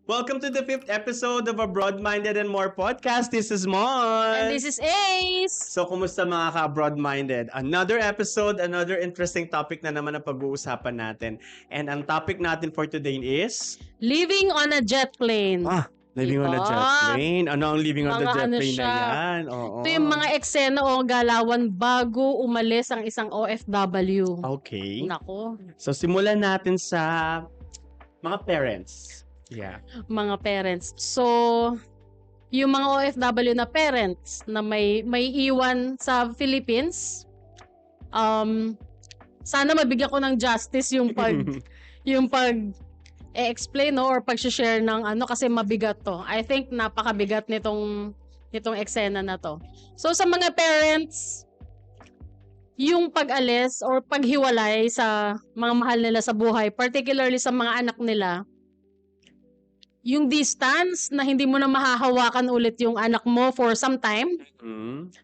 Welcome to the 5th episode of a Broad-Minded and More podcast. This is Mon. And this is Ace. So, kumusta mga ka-broad-minded? Another episode, another interesting topic na naman ang pag-uusapan natin. And ang topic natin for today is... Living on a jet plane. Living on a Diba? jet plane. Ano ang living on the Mga jet ano plane na siya. yan? Oo. Ito yung mga eksena o galawan bago umalis ang isang OFW. Okay. Nako, So, simulan natin sa mga parents. Yeah. mga parents. So, yung mga OFW na parents na may iwan sa Philippines, sana mabigyan ko ng justice yung pag explain or pag-share ng ano kasi mabigat to. I think napakabigat nitong eksena na to. So sa mga parents, yung pag-alis or paghiwalay sa mga mahal nila sa buhay, particularly sa mga anak nila, yung distance na hindi mo na mahahawakan ulit yung anak mo for some time,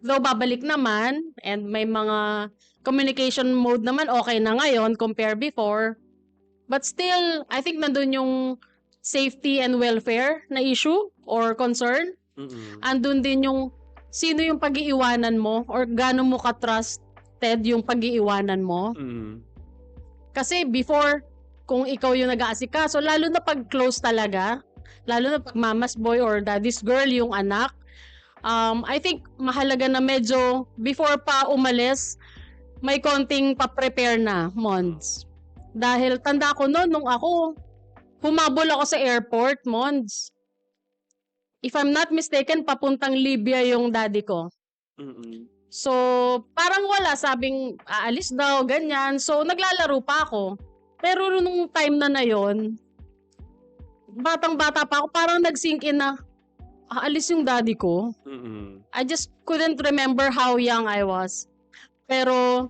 though babalik naman and may mga communication mode naman okay na ngayon compare before. But still, I think nandun yung safety and welfare na issue or concern. Andun din yung sino yung pag-iiwanan mo or gaano mo ka-trusted yung pag-iiwanan mo. Kasi before, kung ikaw yung nag-aasikaso, lalo na pag close talaga, lalo na pag mama's boy or daddy's girl yung anak, I think mahalaga na medyo before pa umalis, may konting pa-prepare na, Mons. Dahil tanda ko noon, nung ako, humabol ako sa airport, Mons. If I'm not mistaken, papuntang Libya yung daddy ko. So, parang wala, sabing aalis daw, ganyan. So, naglalaro pa ako. Pero nung time na yon, batang-bata pa ako, parang nag-sink in na, aalis yung daddy ko. I just couldn't remember how young I was. Pero,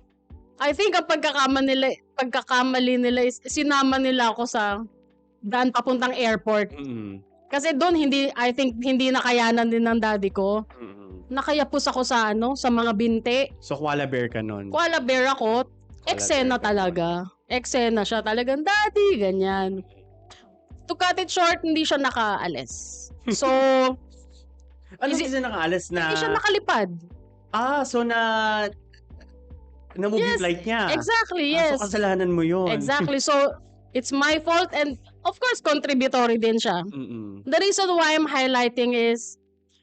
I think ang pagkakamali nila is sinama nila ako sa daan papuntang airport. Kasi doon I think hindi nakayanan din ng daddy ko. Nakayapos ako sa sa mga binti. So, koala bear ka nun? Koala bear ako. Eksena talaga. Eksena siya talagang daddy, ganyan. To cut it short, hindi siya nakaalis. So, ano kasi nakaalis na? Hindi siya nakalipad. So na-movie Yes, flight niya. Exactly, yes. So, kasalanan mo yun. Exactly. So, it's my fault and of course, contributory din siya. The reason why I'm highlighting is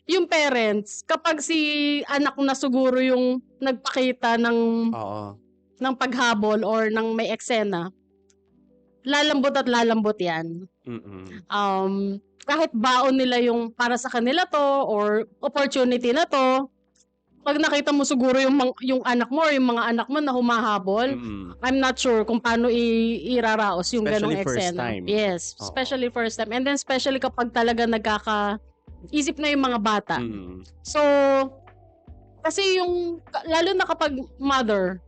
yung parents, kapag si anak na siguro yung nagpakita ng paghabol or ng may eksena, lalambot at lalambot yan. Kahit baon nila yung para sa kanila to or opportunity na to, pag nakita mo siguro yung anak mo or yung mga anak mo na humahabol, I'm not sure kung paano iraraos yung ganong eksena. Especially first time. Yes, especially first time. And then especially kapag talaga isip na yung mga bata. So, kasi lalo na kapag mother,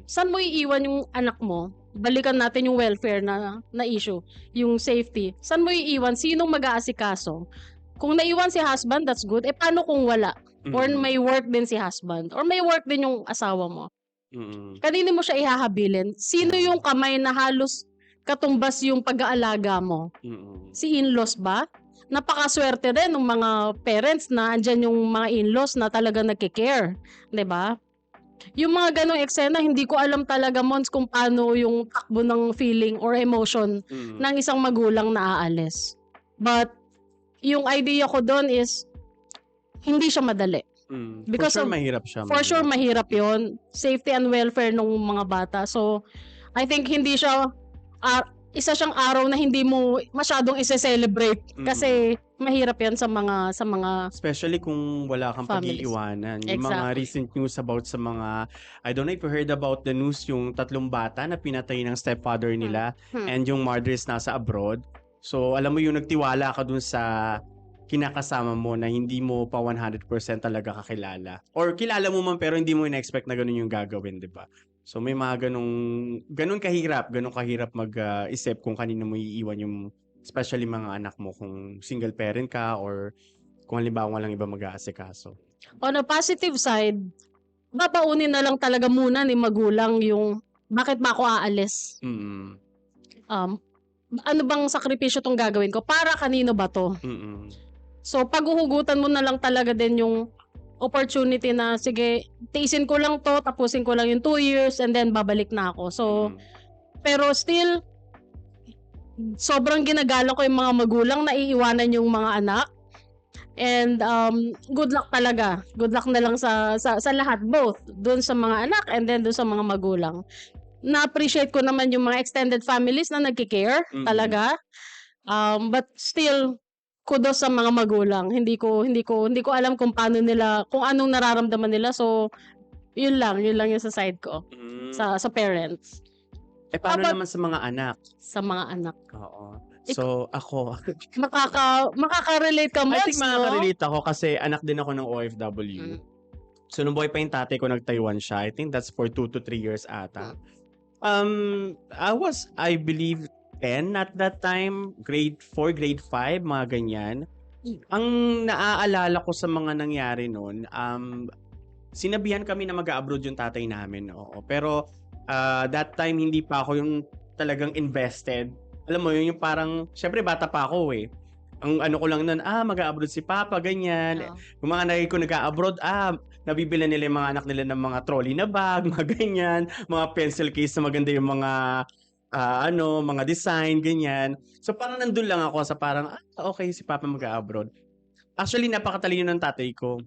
saan mo iiwan yung anak mo? Balikan natin yung welfare na issue, yung safety. Saan mo iiwan? Sinong mag-aasikaso? Kung naiwan si husband, that's good. Paano kung wala? Or may work din si husband? Or may work din yung asawa mo? Kanino mo siya ihahabilin? Sino yung kamay na halos katumbas yung pag-aalaga mo? Si in-laws ba? Napakaswerte rin ng mga parents na andyan yung mga in-laws na talaga nagkikare. 'Di ba? Yung mga ganong eksena, hindi ko alam talaga, Mons, kung paano yung takbo ng feeling or emotion ng isang magulang na aalis. But, yung idea ko doon is, hindi siya madali. Because for sure, mahirap siya. For sure, mahirap yun. Safety and welfare ng mga bata. So, I think hindi siya, isa siyang araw na hindi mo masyadong ise-celebrate. Kasi, mahirap yan sa mga especially kung wala kang families. pag-iiwanan. Yung Exactly. mga recent news about sa mga, I don't know if you heard about the news, yung 3 bata na pinatay ng stepfather nila and yung mother is nasa abroad. So, alam mo yung nagtiwala ka dun sa kinakasama mo na hindi mo pa 100% talaga kakilala. Or kilala mo man pero hindi mo in-expect na ganun yung gagawin, di ba? So may mga ganun kahirap mag-isip kung kanino mo iiwan yung especially mga anak mo kung single parent ka or kung halimbawa walang iba mag-aasikaso. On a positive side, babaunin na lang talaga muna ni magulang yung bakit ba ako aalis? ano bang sakripisyo tong gagawin ko? Para kanino ba to? Mm. So, paghuhugutan mo na lang talaga din yung opportunity na, sige, tiisin ko lang to, tapusin ko lang yung 2 years, and then babalik na ako. So, pero still, sobrang ginagalang ko yung mga magulang na iiwanan yung mga anak. And good luck talaga. Good luck na lang sa lahat, both doon sa mga anak and then doon sa mga magulang. Na-appreciate ko naman yung mga extended families na nagki-care talaga. But still, kudos sa mga magulang. Hindi ko alam kung paano nila, kung anong nararamdaman nila. So, yun lang yung sa side ko. Sa parents. Paano naman sa mga anak? Sa mga anak. Oo. So, ako. Makaka-relate ka much, I think makaka-relate ako kasi anak din ako ng OFW. So, nung buhay pa yung tatay ko, nag-Taiwan siya. I think that's for 2 to 3 years ata. I believe, 10 at that time. Grade 4, grade 5, mga ganyan. Ang naaalala ko sa mga nangyari noon, sinabihan kami na mag-abroad yung tatay namin. Oo. Pero, that time, hindi pa ako yung talagang invested. Alam mo yun, yung parang, syempre bata pa ako eh. Ang ano ko lang nun, mag-abroad si Papa, ganyan. Yung mga nagay ko nag-abroad, nabibila nila yung mga anak nila ng mga trolley na bag, mga ganyan, mga pencil case na maganda yung mga, mga design, ganyan. So parang nandun lang ako sa parang, okay, si Papa mag-abroad. Actually, napakatalino ng tatay ko.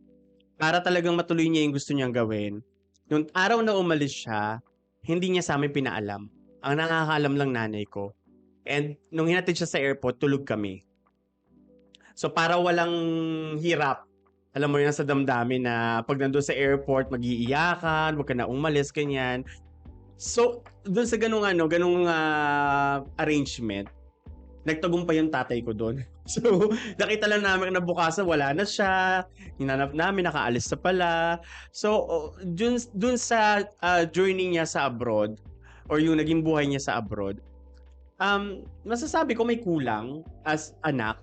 Para talagang matuloy niya yung gusto niyang gawin. Nung araw na umalis siya, hindi niya sa amin pinaalam. Ang nakakaalam lang nanay ko. And nung hinatid siya sa airport, tulog kami. So para walang hirap, alam mo yun sa damdamin na pag nandun sa airport, mag-iiyakan, wag ka na umalis, ganyan. So, dun sa ganung arrangement, nagtagumpay yung tatay ko doon. So, nakita lang namin na bukasan, wala na siya. Hinanap namin, nakaalis na pala. So, dun sa journey niya sa abroad, or yung naging buhay niya sa abroad, masasabi ko may kulang as anak.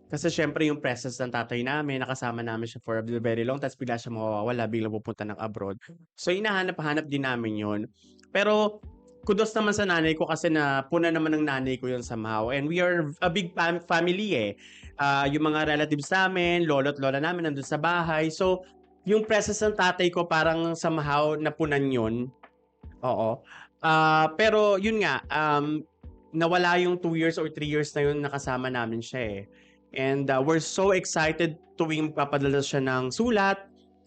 Kasi syempre yung presence ng tatay namin, nakasama namin siya for a very long, tapos bigla siya mawawala, biglang pupunta ng abroad. So, hinahanap-hanap din namin yun. Pero, kudos naman sa nanay ko kasi na puna naman ng nanay ko yun somehow. And we are a big family eh. Yung mga relatives namin, lolo't lola namin nandun sa bahay. So, yung presence ng tatay ko parang somehow napunan yun. Oo. Pero yun nga, nawala yung 2 years or 3 years na yun nakasama namin siya eh. And we're so excited tuwing magpapadala siya ng sulat,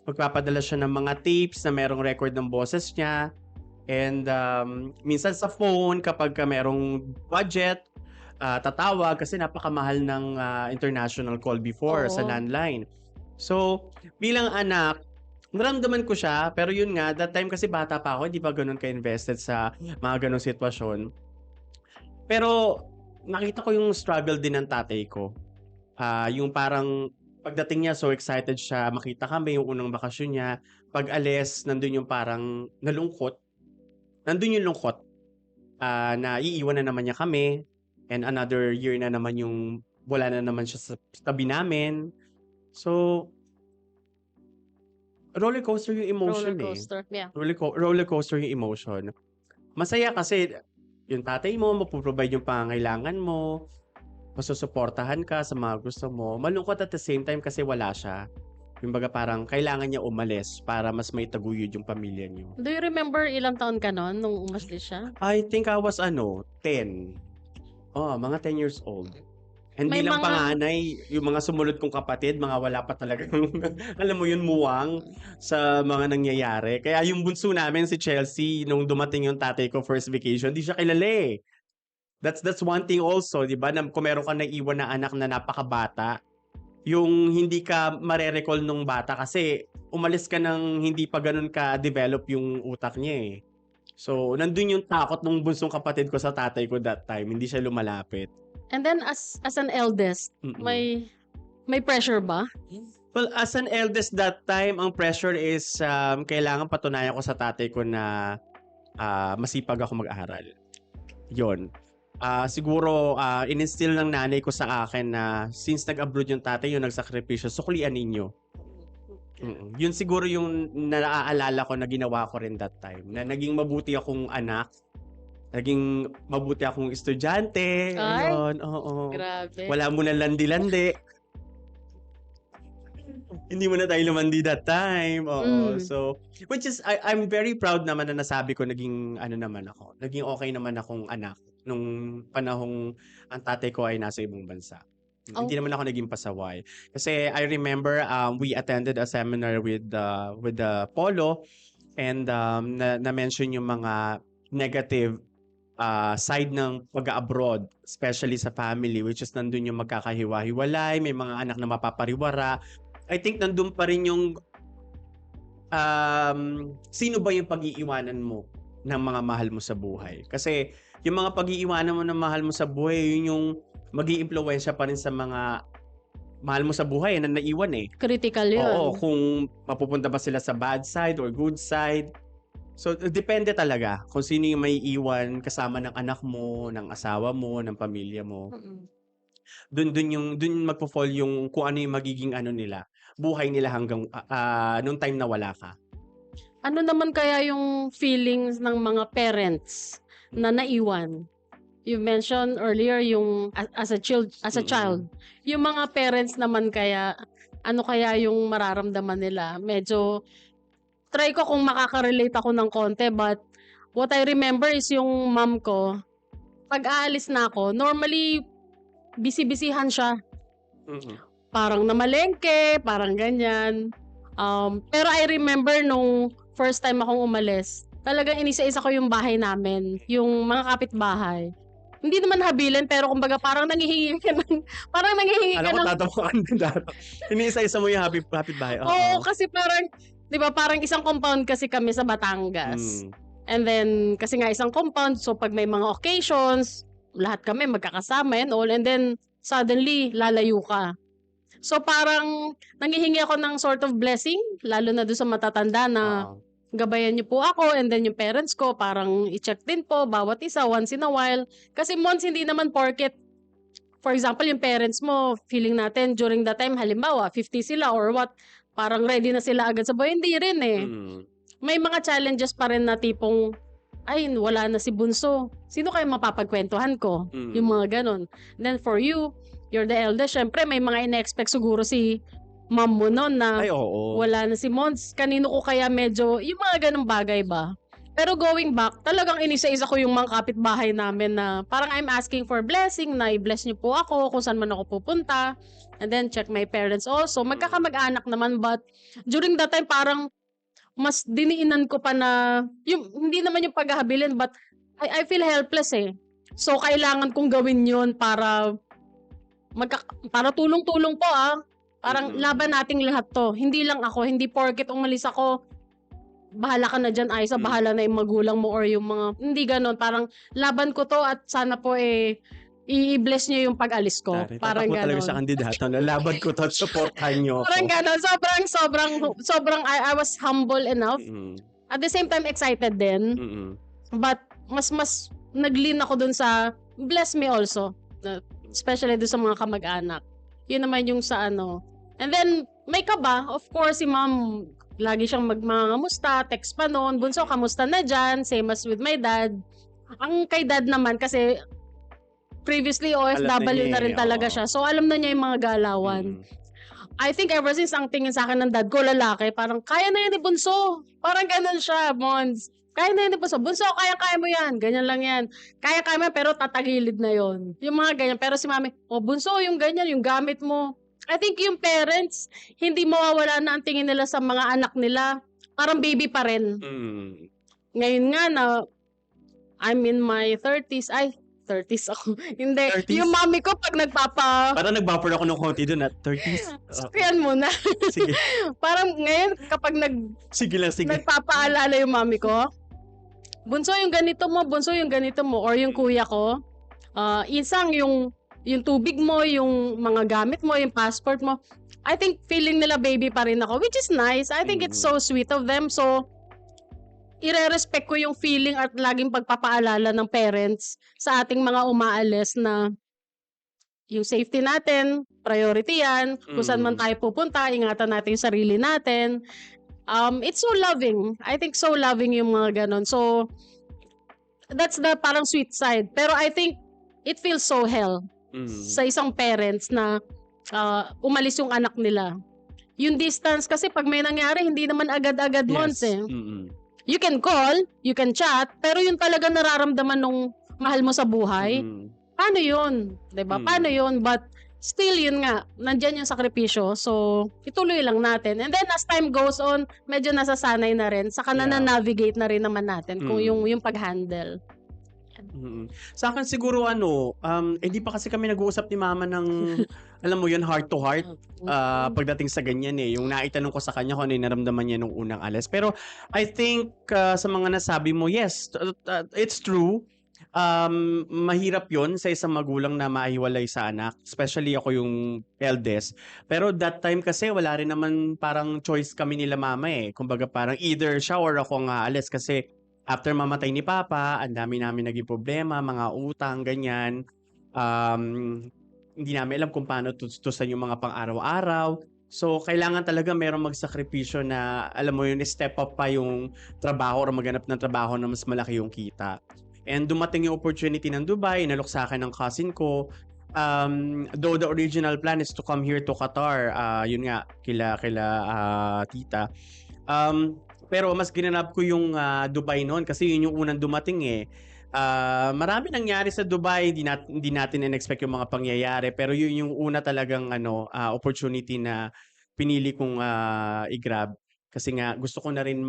magpapadala siya ng mga tapes na merong record ng boses niya. And minsan sa phone, kapag merong budget, tatawag kasi napakamahal ng international call before sa landline. So, bilang anak, naramdaman ko siya, pero yun nga, that time kasi bata pa ako, hindi pa ganun ka-invested sa mga ganung sitwasyon. Pero, nakita ko yung struggle din ng tatay ko. Yung parang, pagdating niya, so excited siya, makita kami yung unang bakasyon niya. Pag alis, nandun yung parang nalungkot. Nandun yung lungkot na iiwan na naman niya kami. And another year na naman yung wala na naman siya sa tabi namin. So, roller coaster yung emotion yeah. Roller coaster yung emotion. Masaya kasi yung tatay mo, mapoprovide yung pangangailangan mo, masusuportahan ka sa mga gusto mo. Malungkot at the same time kasi wala siya. Yung baga parang kailangan niya umalis para mas may taguyod yung pamilya niyo. Do you remember ilang taon ka noon nung umalis siya? I think I was 10. Mga 10 years old. And May bilang mga- panganay, yung mga sumunod kong kapatid, mga wala pa talaga, alam mo yun, muwang sa mga nangyayari. Kaya yung bunso namin, si Chelsea, nung dumating yung tatay ko first vacation, di siya kilala eh. That's one thing also, di ba? Kung meron ka naiwan na anak na napakabata, yung hindi ka mare-recall nung bata kasi umalis ka nang hindi pa ganun ka-develop yung utak niya eh. So, nandun yung takot ng bunsong kapatid ko sa tatay ko that time. Hindi siya lumalapit. And then as an eldest, may pressure ba? Well, as an eldest that time, ang pressure is kailangan patunayan ko sa tatay ko na masipag ako mag-aral. Yun. Siguro, in-instill ng nanay ko sa akin na since nag-abroad yung tatay, yung nagsakripisyo, suklian ninyo. Yun siguro yung naaalala ko na ginawa ko rin that time. Na naging mabuti akong anak Naging mabuti akong estudyante. Ay, Ayun, oo. grabe. Wala mo na landi-landi. Hindi mo na tayo lumandi that time. Oo. Mm. So, which is, I'm very proud naman na nasabi ko naging, ano naman ako, naging okay naman akong anak nung panahong ang tatay ko ay nasa ibang bansa. Hindi naman ako naging pasaway. Kasi I remember we attended a seminar with the Polo and na-mention yung mga negative side ng pag-abroad, especially sa family, which is nandun yung magkakahiwa-hiwalay, may mga anak na mapapariwara. I think nandun pa rin yung sino ba yung pag-iiwanan mo ng mga mahal mo sa buhay. Kasi yung mga pag-iiwanan mo ng mahal mo sa buhay, yun yung mag-iimpluwensya pa rin sa mga mahal mo sa buhay na naiwan eh. Critical yun. Oo, kung mapupunta ba sila sa bad side or good side. So, depende talaga kung sino yung may iwan kasama ng anak mo, ng asawa mo, ng pamilya mo. Dun magpo-fall yung kung ano yung magiging ano nila, buhay nila hanggang nung time na wala ka. Ano naman kaya yung feelings ng mga parents na naiwan? You mentioned earlier yung as a child. Yung mga parents naman kaya, ano kaya yung mararamdaman nila? Medyo try ko kung makaka-relate ako ng konti, but what I remember is yung mom ko, pag aalis na ako, normally busy-busyhan siya. Parang namalengke, parang ganyan. Pero I remember nung first time akong umalis, talagang inisa-isa ko yung bahay namin, yung mga kapitbahay. Hindi naman habilin, pero kumbaga parang nangihingi ka ng... Alam ko tatawa ka ng data. Iniisa-isa mo yung happy bahay. Oo, kasi parang, di ba, parang isang compound kasi kami sa Batangas. And then, kasi nga isang compound, so pag may mga occasions, lahat kami magkakasama and all, and then suddenly, lalayo ka. So parang nangihingi ako ng sort of blessing, lalo na doon sa matatanda na gabayan niyo po ako, and then yung parents ko, parang i-check din po, bawat isa, once in a while. Kasi months, hindi naman porket, for example, yung parents mo, feeling natin during that time, halimbawa, 50 sila or what, parang ready na sila agad sa buhay. Hindi rin eh. May mga challenges pa rin na tipong, ay, wala na si Bunso. Sino kayo mapapagkwentuhan ko? Yung mga ganon. And then for you, you're the eldest, syempre may mga ina-expect siguro si mom mo noon na wala na si Mons. Kanino ko kaya medyo, yung mga ganong bagay ba? Pero going back, talagang inisa-isa ko yung mga kapitbahay namin na parang I'm asking for blessing, na i-bless niyo po ako kung saan man ako pupunta. And then check my parents also. Magkakamag-anak naman, but during that time parang mas diniinan ko pa na, yung, hindi naman yung paghahabilin, but I feel helpless eh. So kailangan kong gawin yun para tulong-tulong po Parang laban nating lahat to. Hindi lang ako, hindi porket umalis ako, bahala ka na dyan, Aiza, bahala na yung magulang mo or yung mga, hindi ganon. Parang laban ko to at sana po i-bless nyo yung pag-alis ko. Parang ganon. Talaga sa kandidato na laban ko to at supportan nyo ako. Parang ganon. Sobrang I was humble enough. At the same time, excited din. But mas nag-lean ako dun sa bless me also. Especially dun sa mga kamag-anak. Yun naman yung sa ano. And then, may kaba. Of course, si mom, lagi siyang magmangamusta, text pa noon. Bunso, kamusta na dyan? Same as with my dad. Ang kay dad naman, kasi previously OFW na rin talaga siya. So, alam na niya yung mga galawan. I think ever since ang tingin sa akin ng dad ko, lalaki, parang kaya na yan ni Bunso. Parang ganun siya, Mons. Kaya na yan ni Bunso. Bunso, kaya mo yan. Ganyan lang yan. Kaya mo yan, pero tatagilid na yon. Yung mga ganyan. Pero si mami, Bunso, yung ganyan, yung gamit mo. I think yung parents, hindi mawawala na ang tingin nila sa mga anak nila. Parang baby pa rin. Ngayon nga na, I'm in my 30s. Ay, 30s ako. Hindi. 30s? Yung mami ko, pag Parang nag-buffer ako ng konti doon at 30s. Sakyan mo na. Sige. Parang ngayon, kapag sige. Nagpapaalala yung mami ko, Bunso, yung ganito mo. Bunso, yung ganito mo. Or yung kuya ko, isang yung tubig mo, yung mga gamit mo, yung passport mo. I think feeling nila baby pa rin ako, which is nice. I think it's so sweet of them. So, ire-respect ko yung feeling at laging pagpapaalala ng parents sa ating mga umaalis na yung safety natin, priority yan. Kung saan man tayo pupunta, ingatan natin yung sarili natin. It's so loving. I think so loving yung mga ganon. So, that's the parang sweet side. Pero I think it feels so hell sa isang parents na umalis yung anak nila. Yung distance kasi pag may nangyari, hindi naman agad-agad months eh. You can call, you can chat, pero yung talaga nararamdaman nung mahal mo sa buhay, paano yun? Diba? Paano yun? But still, yun nga, nandyan yung sakripisyo. So, ituloy lang natin. And then, as time goes on, medyo nasasanay na rin. Saka na-navigate na rin naman natin kung yung pag-handle. Sa akin siguro hindi pa kasi kami nag-uusap ni mama ng, alam mo yun, heart to heart pagdating sa ganyan eh. Yung naitanong ko sa kanya kung ano yung naramdaman niya nung unang alis. Pero I think sa mga nasabi mo, yes, it's true. Mahirap yon sa isang magulang na mahiwalay sa anak, especially ako yung eldest. Pero that time kasi wala rin naman parang choice kami nila mama eh. Kumbaga parang either siya or ako ang aalis kasi after mamatay ni papa, ang dami namin naging problema, mga utang, ganyan. Hindi namin alam kung paano tustusan yung mga pang-araw-araw. So, kailangan talaga merong magsakripisyo na, alam mo yun, step up pa yung trabaho or maghanap ng trabaho na mas malaki yung kita. And dumating yung opportunity ng Dubai, inalok sa akin ng cousin ko. Though the original plan is to come here to Qatar, yun nga, kila tita. Pero mas ginanap ko yung Dubai noon kasi yun yung unang dumating eh. Marami nangyari sa Dubai, hindi natin in-expect yung mga pangyayari, pero yun yung una talagang opportunity na pinili kong i-grab kasi nga gusto ko na rin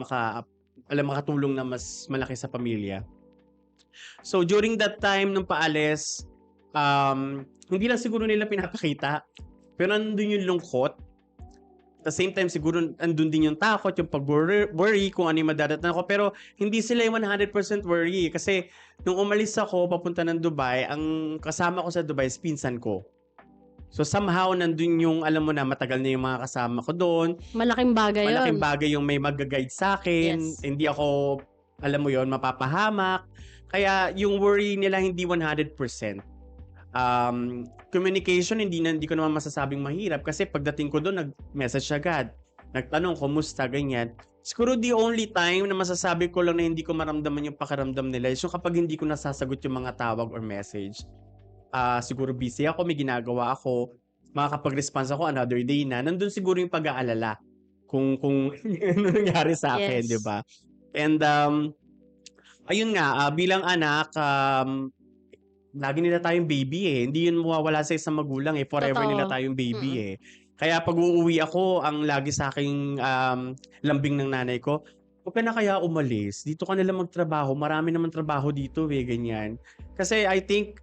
makatulong na mas malaki sa pamilya. So during that time nung paalis, hindi lang siguro nila pinapakita, pero nandun yung lungkot. At the same time, siguro andun din yung takot, yung pag-worry kung ano yung madadatnan ko. Pero hindi sila yung 100% worry. Kasi nung umalis ako, papunta ng Dubai, ang kasama ko sa Dubai is pinsan ko. So somehow, nandun yung, alam mo na, matagal na yung mga kasama ko doon. Malaking bagay yun. Malaking bagay yung may mag-guide sa akin. Yes. Hindi ako, alam mo yon, mapapahamak. Kaya yung worry nila hindi 100%. Communication, hindi ko naman masasabing mahirap kasi pagdating ko doon, nag-message agad. Nagtanong, kumusta, ganyan. Siguro the only time na masasabi ko lang na hindi ko maramdaman yung pakiramdam nila is yung kapag hindi ko nasasagot yung mga tawag or message. Siguro busy ako, may ginagawa ako, makakapag-response ako another day na. Nandun siguro yung pag-aalala kung ano nangyari sa akin, Yes. di ba? And ayun nga, bilang anak, lagi nila tayong baby eh. Hindi yun mawawala sa isang magulang eh. Forever Totoo. nila tayong baby eh. Kaya pag uuwi ako, ang lagi sa aking lambing ng nanay ko, huwag ka na kaya umalis. Dito ka nila magtrabaho. Marami naman trabaho dito eh, ganyan. Kasi I think,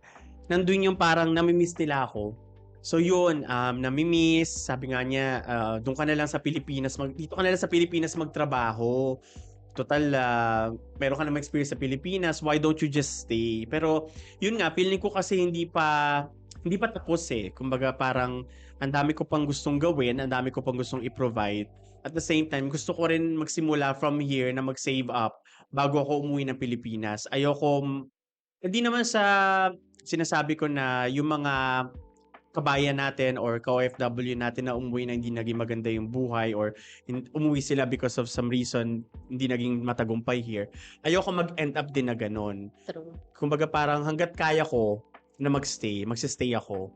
nandun yung parang namimiss nila ako. So yun, namimiss. Sabi nga niya, doon ka na lang sa Pilipinas, dito ka na lang sa Pilipinas magtrabaho. Total, meron ka naman experience sa Pilipinas, why don't you just stay? Pero yun nga, feeling ko kasi hindi pa tapos eh. Kumbaga parang ang dami ko pang gustong gawin, ang dami ko pang gustong i-provide. At the same time, gusto ko rin magsimula from here na mag-save up bago ako umuwi ng Pilipinas. Hindi naman sa sinasabi ko na yung mga kabayan natin or ka-OFW natin na umuwi na hindi naging maganda yung buhay or umuwi sila because of some reason hindi naging matagumpay here. Ayoko mag-end up din na ganon. True. Kumbaga parang hanggat kaya ko na magsistay ako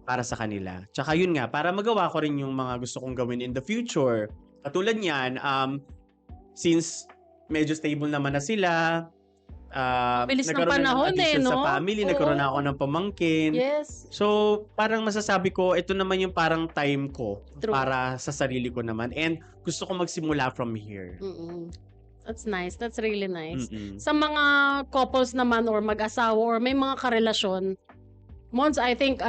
para sa kanila. Tsaka yun nga, para magawa ko rin yung mga gusto kong gawin in the future. Katulad niyan, since medyo stable naman na sila, Bilis ng nagkaroon na panahon addition no? sa family, Oo. nagkaroon na ako ng pamangkin. Yes. So, parang masasabi ko, ito naman yung parang time ko True. para sa sarili ko naman. And gusto ko magsimula from here. That's nice. That's really nice. Mm-mm. Sa mga couples naman or mag-asawa or may mga karelasyon, Mons, I think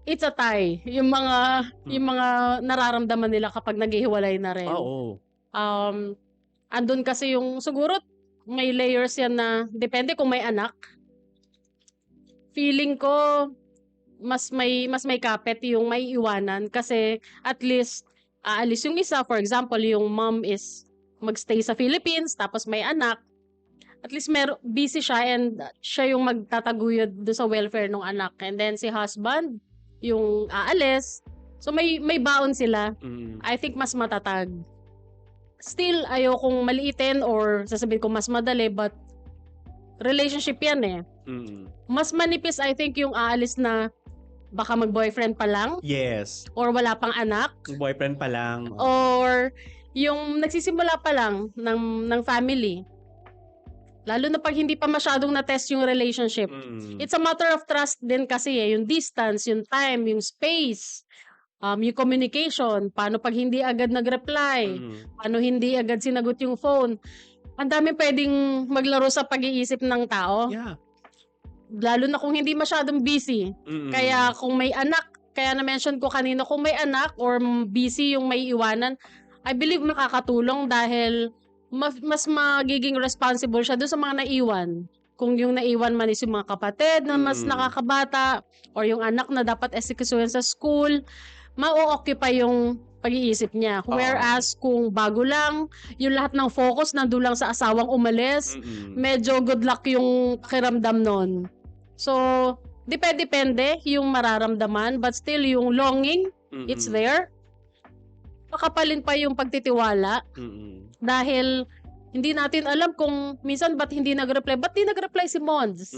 it's a tie. Yung mga nararamdaman nila kapag naghihiwalay na rin. Oo. Andun kasi yung siguro may layers yan na depende kung may anak. Feeling ko mas may kapit yung may iwanan kasi at least aalis yung isa. For example, yung mom is magstay sa Philippines tapos may anak. At least busy siya and siya yung magtataguyod do sa welfare ng anak. And then si husband yung aalis. So may baon sila. I think mas matatag. Still, ayokong maliitin or sasabihin ko mas madali, but relationship yan eh. Mm. Mas manipis I think yung aalis na baka mag-boyfriend pa lang Yes. or wala pang anak Boyfriend pa lang. or yung nagsisimula pa lang ng family. Lalo na pag hindi pa masyadong na-test yung relationship. It's a matter of trust din kasi eh. Yung distance, yung time, yung space, yung communication, paano pag hindi agad nag-reply, paano hindi agad sinagot yung phone. Ang dami pwedeng maglaro sa pag-iisip ng tao. Yeah. Lalo na kung hindi masyadong busy. Kaya kung may anak, kaya na-mention ko kanina, kung may anak or busy yung may iwanan, I believe makakatulong dahil mas magiging responsible siya doon sa mga naiwan. Kung yung naiwan man is yung mga kapatid na mas nakakabata or yung anak na dapat esikasuhin sa school, ma-occupy yung pag-iisip niya. Whereas kung bago lang, yung lahat ng focus nandun lang sa asawang umalis, medyo good luck yung pakiramdam nun. So, depende yung mararamdaman, but still yung longing, it's there. Makapalin pa yung pagtitiwala. Dahil hindi natin alam kung minsan ba't hindi nag-reply. Ba't di nag-reply si Mons?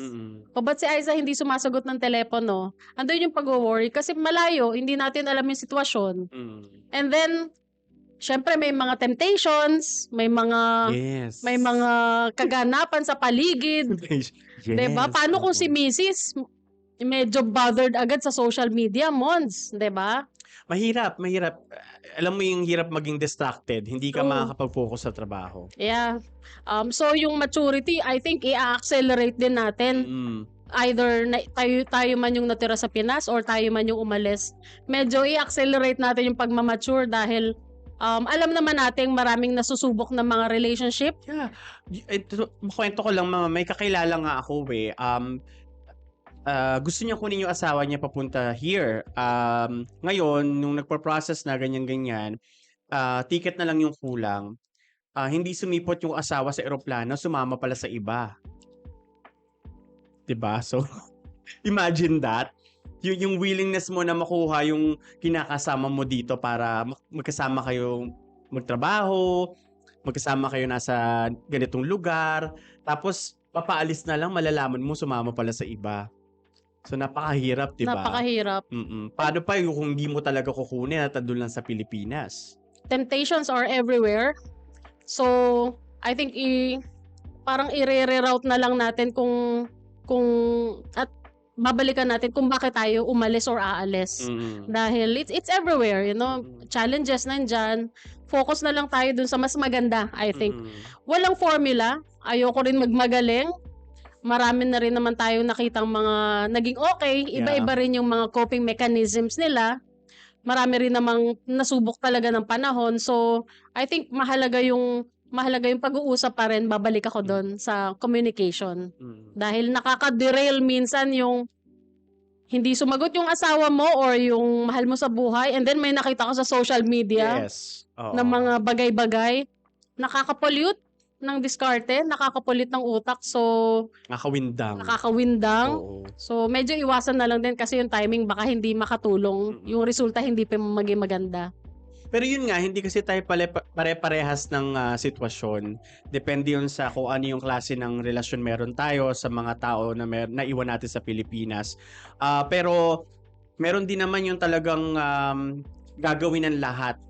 O ba't si Aiza hindi sumasagot ng telepono? Andun yung pag-worry. Kasi malayo, hindi natin alam yung sitwasyon. And then, syempre may mga temptations, may mga kaganapan sa paligid. Yes. Diba? Paano kung si Mrs. medyo bothered agad sa social media, Mons? Diba? Mahirap. Alam mo yung hirap maging distracted. Hindi ka makakapag-focus sa trabaho. Yeah. So yung maturity, I think i-accelerate din natin. Either tayo man yung natira sa Pinas or tayo man yung umalis. Medyo i-accelerate natin yung pagmamature dahil alam naman natin maraming nasusubok ng mga relationship. Yeah. Kwento ko lang, mama, may kakilala nga ako eh. Gusto niya kunin yung asawa niya papunta here. Ngayon, nung nagpa-process na ganyan-ganyan, ticket na lang yung kulang. Hindi sumipot yung asawa sa eroplano, sumama pala sa iba. 'Di ba? So, imagine that. Yung willingness mo na makuha yung kinakasama mo dito para magkasama kayo magtrabaho, magkasama kayo nasa ganitong lugar, tapos papaalis na lang, malalaman mo sumama pala sa iba. So, napakahirap, diba? Napakahirap. Paano pa yung kung hindi mo talaga kukunin at andun lang sa Pilipinas? Temptations are everywhere. So, I think parang i-reroute na lang natin kung at babalikan natin kung bakit tayo umalis or aalis. Dahil it's everywhere, you know. Challenges nandyan. Focus na lang tayo dun sa mas maganda, I think. Walang formula. Ayoko rin magmagaling. Marami na rin naman tayong nakitang mga naging okay. Iba-iba rin yung mga coping mechanisms nila. Marami rin namang nasubok talaga ng panahon. So, I think mahalaga yung pag-uusap pa rin. Babalik ako doon sa communication. Dahil nakaka-derail minsan yung hindi sumagot yung asawa mo or yung mahal mo sa buhay. And then may nakita ko sa social media ng mga bagay-bagay. Nakaka-pollute ng diskarte, nakakapulit ng utak, so nakakawindang. So medyo iwasan na lang din kasi yung timing baka hindi makatulong, yung resulta hindi pa maging maganda. Pero yun nga, hindi kasi tayo pare-parehas ng sitwasyon. Depende yun sa kung ano yung klase ng relasyon meron tayo sa mga tao na naiwan natin sa Pilipinas. Pero meron din naman yung talagang gagawin ng lahat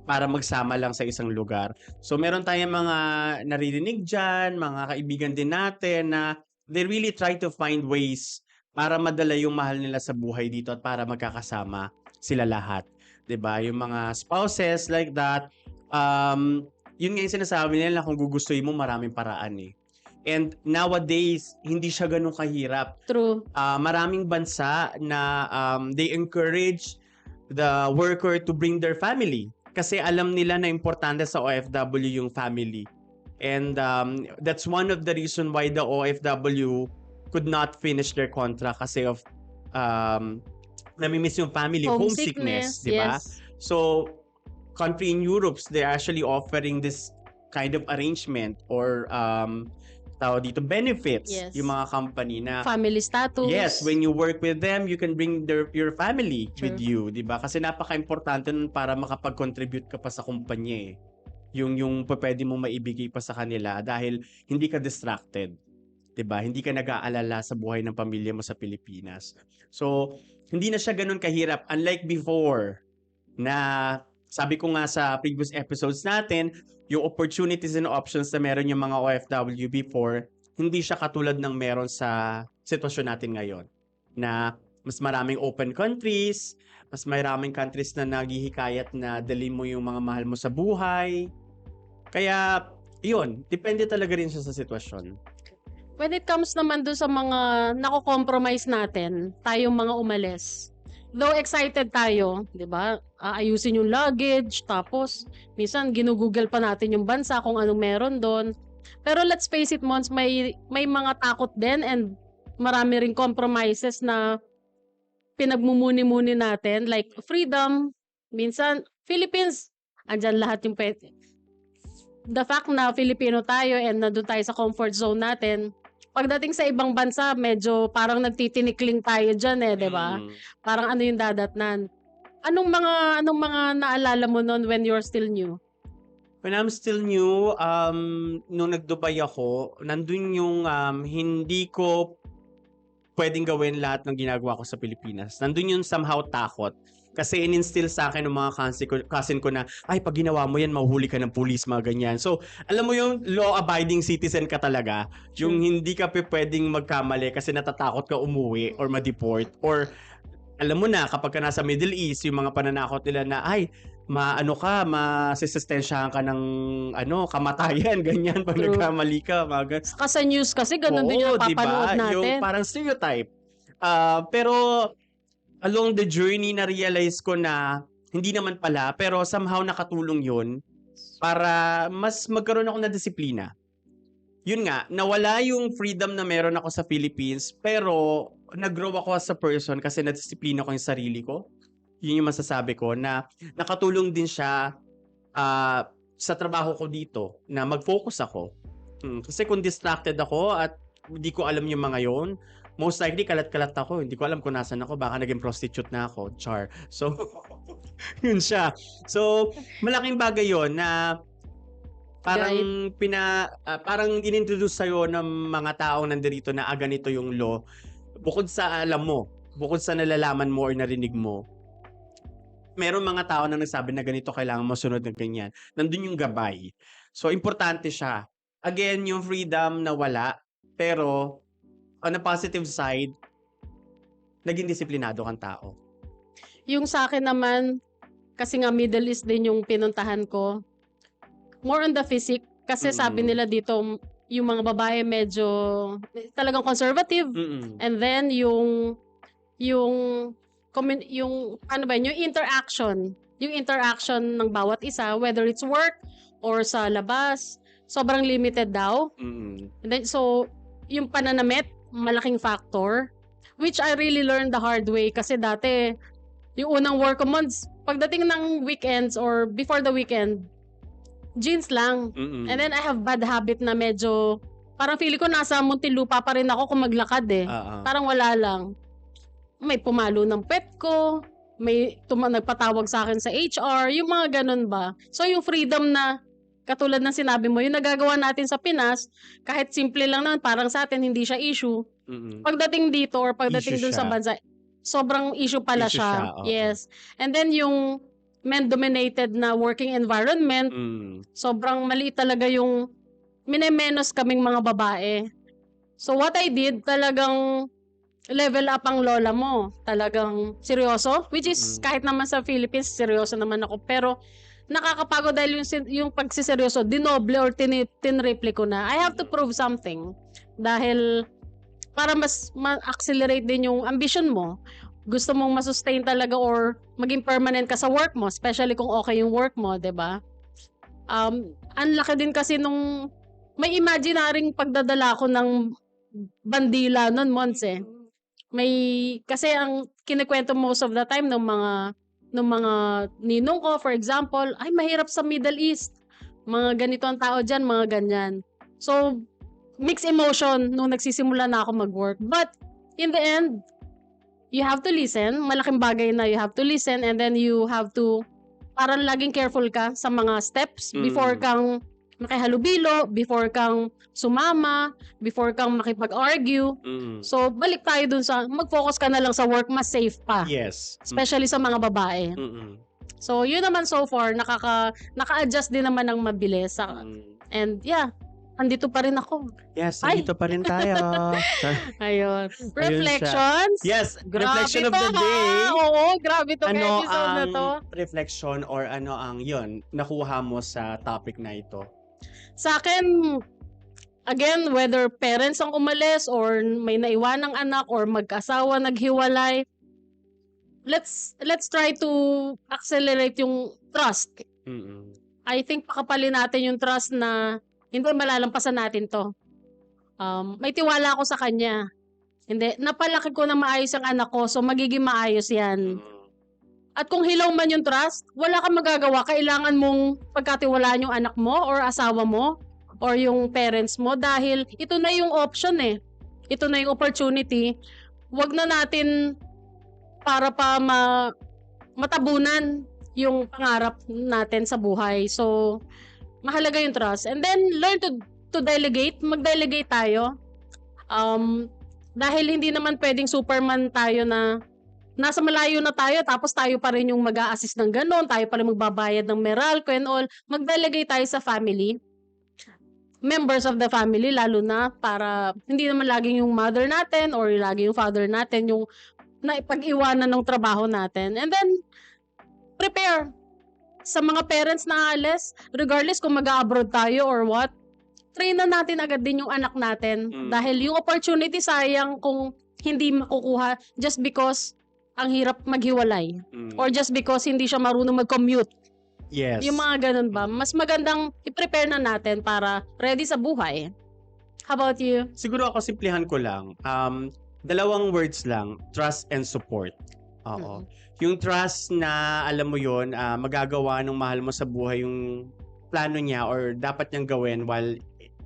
para magsama lang sa isang lugar. So meron tayong mga naririnig dyan, mga kaibigan din natin na they really try to find ways para madala yung mahal nila sa buhay dito at para magkakasama sila lahat. 'Di ba? Yung mga spouses like that, yun nga yung sinasabi nila kung gugustuhin mo, maraming paraan eh. And nowadays, hindi siya ganun kahirap. True. Maraming bansa na they encourage the worker to bring their family. Kasi alam nila na importante sa OFW yung family. And that's one of the reason why the OFW could not finish their contract kasi of namimiss yung family, homesickness, di ba? Yes. So, country in Europe, they're actually offering this kind of arrangement or tawag dito, benefits, yung mga company na family status. Yes, when you work with them, you can bring your family with you, 'di ba? Kasi napaka-importante nun para makapag-contribute ka pa sa kumpanya eh. Yung pwede mo maibigay pa sa kanila dahil hindi ka distracted. 'Di ba? Hindi ka nag-aalala sa buhay ng pamilya mo sa Pilipinas. So, hindi na siya gano'n kahirap unlike before na sabi ko nga sa previous episodes natin, yung opportunities and options na meron yung mga OFW before, hindi siya katulad ng meron sa sitwasyon natin ngayon. Na mas maraming open countries, mas maraming countries na naghihikayat na dalhin mo yung mga mahal mo sa buhay. Kaya, yun, depende talaga rin siya sa sitwasyon. When it comes naman doon sa mga nako-compromise natin, tayong mga umalis. Though excited tayo, 'di ba? Aayusin yung luggage, tapos minsan ginugugol pa natin yung bansa kung anong meron doon. Pero let's face it, Mons, may mga takot din and marami ring compromises na pinagmumuni-muni natin like freedom. Minsan Philippines, andyan lahat yung pwede. The fact na Filipino tayo and nandun tayo sa comfort zone natin, pagdating sa ibang bansa, medyo parang nagtitinikling tayo dyan di ba? Parang ano yung dadatnan. Anong mga naalala mo noon when you're still new? When I'm still new, nung nag-Dubai ako, nandun yung hindi ko pwedeng gawin lahat ng ginagawa ko sa Pilipinas. Nandun yung somehow takot. Kasi in-instill sa akin ng mga cousin ko na, ay, pag ginawa mo yan, mahuhuli ka ng pulis, mga ganyan. So, alam mo yung law-abiding citizen ka talaga. Yung hindi ka pwedeng magkamali kasi natatakot ka umuwi or ma-deport. Or, alam mo na, kapag ka nasa Middle East, yung mga pananakot nila na, ay, masisistensyahan ka ng kamatayan, ganyan, pag True. nagkamali ka. Mga Sa news kasi, ganun din yung napapanood natin. Yung parang stereotype. Pero, along the journey, na-realize ko na hindi naman pala, pero somehow nakatulong yun para mas magkaroon ako ng disiplina. Yun nga, nawala yung freedom na meron ako sa Philippines, pero nag-grow ako as a person kasi nadisiplina ko yung sarili ko. Yun yung masasabi ko na nakatulong din siya sa trabaho ko dito na mag-focus ako. Kasi kung distracted ako at hindi ko alam yung mga yon, most likely kalat-kalat ako. Hindi ko alam kung nasan ako. Baka naging prostitute na ako. Char. So, yun siya. So, malaking bagay yon na parang parang inintroduce sa'yo ng mga taong nandirito na ganito yung law. Bukod sa alam mo, bukod sa nalalaman mo or narinig mo, meron mga tao na nagsabi na ganito kailangan mo sunod ng ganyan. Nandun yung gabay. So, importante siya. Again, yung freedom na wala, pero on a positive side, naging disiplinado kang tao. Yung sa akin naman, kasi nga Middle East din yung pinuntahan ko, more on the physique. Kasi sabi nila dito, yung mga babae medyo talagang conservative. And then yung interaction ng bawat isa, whether it's work or sa labas, sobrang limited daw. And then, so, yung pananamit, malaking factor, which I really learned the hard way kasi dati, yung unang work months, pagdating ng weekends or before the weekend, jeans lang. And then I have bad habit na medyo, parang feeling ko nasa Muntinlupa pa rin ako kung maglakad Parang wala lang. May pumalo ng pet ko, may nagpatawag sa akin sa HR, yung mga ganun ba. So yung freedom na, katulad ng sinabi mo, yung nagagawa natin sa Pinas, kahit simple lang naman, parang sa atin hindi siya issue. Pagdating dito or pagdating dun sa bansa, sobrang issue pala siya. Yes. And then yung men-dominated na working environment, sobrang maliit talaga yung minemenos kaming mga babae. So what I did, talagang level up ang lola mo. Talagang seryoso. Which is, kahit naman sa Philippines, seryoso naman ako. Pero, nakakapagod dahil yung pagsiseryoso, dinoble or tinriple ko na. I have to prove something. Dahil, para mas ma-accelerate din yung ambition mo. Gusto mong masustain talaga or maging permanent ka sa work mo. Especially kung okay yung work mo, diba? Ang laki din kasi nung may imaginaring pagdadala ko ng bandila nun, Mons kasi ang kinikwento most of the time ng mga ninong ko, for example, ay mahirap sa Middle East. Mga ganito ang tao dyan, mga ganyan. So, mixed emotion nung nagsisimula na ako mag-work. But, in the end, you have to listen. Malaking bagay na you have to listen and then you have to, parang laging careful ka sa mga steps before kang makihalubilo, before kang sumama, before kang makipag-argue. So, balik tayo dun sa, mag-focus ka na lang sa work, mas safe pa. Yes. Especially sa mga babae. So, yun naman so far, naka-adjust din naman ng mabilis. And yeah, andito pa rin ako. Yes, Ay! dito pa rin tayo. Ayun. siya. Reflections? Yes, Grabe reflection of to, the day. ha? Oo, grabe tong Ano episode na ang to. reflection or ano ang yun nakuha mo sa topic na ito? Sa akin, again, whether parents ang umalis or may naiwanang anak or mag-asawa naghiwalay, let's try to accelerate yung trust. I think pakapalin natin yung trust na hindi malalampasan natin to. May tiwala ako sa kanya. Hindi, napalaki ko na maayos ang anak ko, so magiging maayos yan. At kung hilaw man yung trust, wala kang magagawa. Kailangan mong pagkatiwalaan yung anak mo or asawa mo or yung parents mo dahil ito na yung option eh. Ito na yung opportunity. Wag na natin para pa matabunan yung pangarap natin sa buhay. So, mahalaga yung trust. And then, learn to delegate. Mag-delegate tayo. Dahil hindi naman pwedeng Superman tayo na nasa malayo na tayo, tapos tayo pa rin yung mag-a-assist ng ganon, tayo pa rin magbabayad ng Meralco and all. Mag-delegate tayo sa family. Members of the family, lalo na para hindi naman laging yung mother natin or laging yung father natin yung naipag-iwanan ng trabaho natin. And then, prepare sa mga parents na alis, regardless kung mag-abroad tayo or what, train na natin agad din yung anak natin. Dahil yung opportunity sayang kung hindi makukuha just because ang hirap maghiwalay. Or just because hindi siya marunong mag-commute. Yes. Yung mga ganun ba? Mas magandang i-prepare na natin para ready sa buhay. How about you? Siguro ako simplihan ko lang. Dalawang words lang, trust and support. Oo. Yung trust na alam mo yon, magagawa ng mahal mo sa buhay yung plano niya or dapat niyang gawin while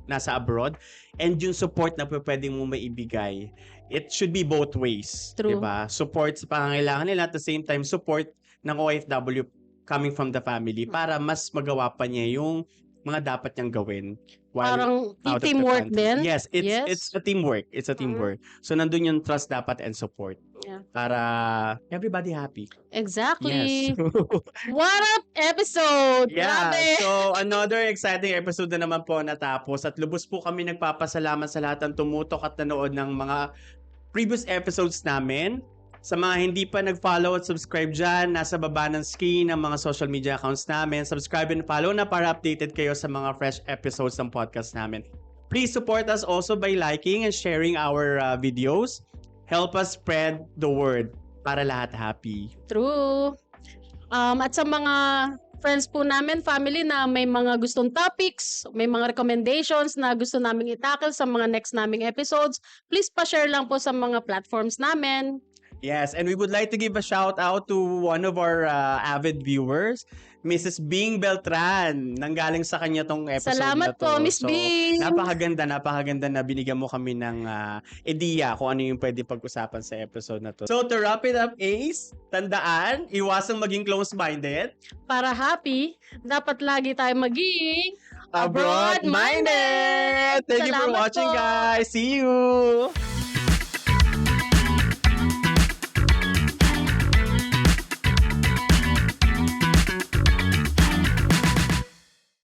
nasa abroad, and yung support na pwede mo maibigay. It should be both ways. True. Diba? Support sa pangangailangan nila, at the same time support ng OFW coming from the family para mas magawa pa niya yung mga dapat niyang gawin. Parang out of the teamwork country. din. Yes, it's a teamwork. It's a teamwork. So nandun yung trust dapat and support. Yeah. Para everybody happy. Exactly. Yes. What up episode? Yeah. Grabe. So another exciting episode na naman po natapos at lubos po kami nagpapasalamat sa lahat ng tumutok at nanood ng mga previous episodes namin. Sa mga hindi pa nag-follow at subscribe dyan, nasa baba ng screen ang mga social media accounts namin. Subscribe and follow na para updated kayo sa mga fresh episodes ng podcast namin. Please support us also by liking and sharing our videos. Help us spread the word para lahat happy. True. At sa mga friends po namin, family na may mga gustong topics, may mga recommendations na gusto naming i-tackle sa mga next naming episodes, please pa-share lang po sa mga platforms namin. Yes, and we would like to give a shout out to one of our avid viewers, Mrs. Bing Beltran. Nanggaling sa kanya tong episode Salamat na to. po, Miss Bing! Napakaganda na binigyan mo kami ng ideya kung ano yung pwede pag-usapan sa episode na to. So to wrap it up, Ace, tandaan, iwasang maging close-minded. Para happy, dapat lagi tayo maging Abroad-minded! Thank you for Salamat watching, po. guys! See you!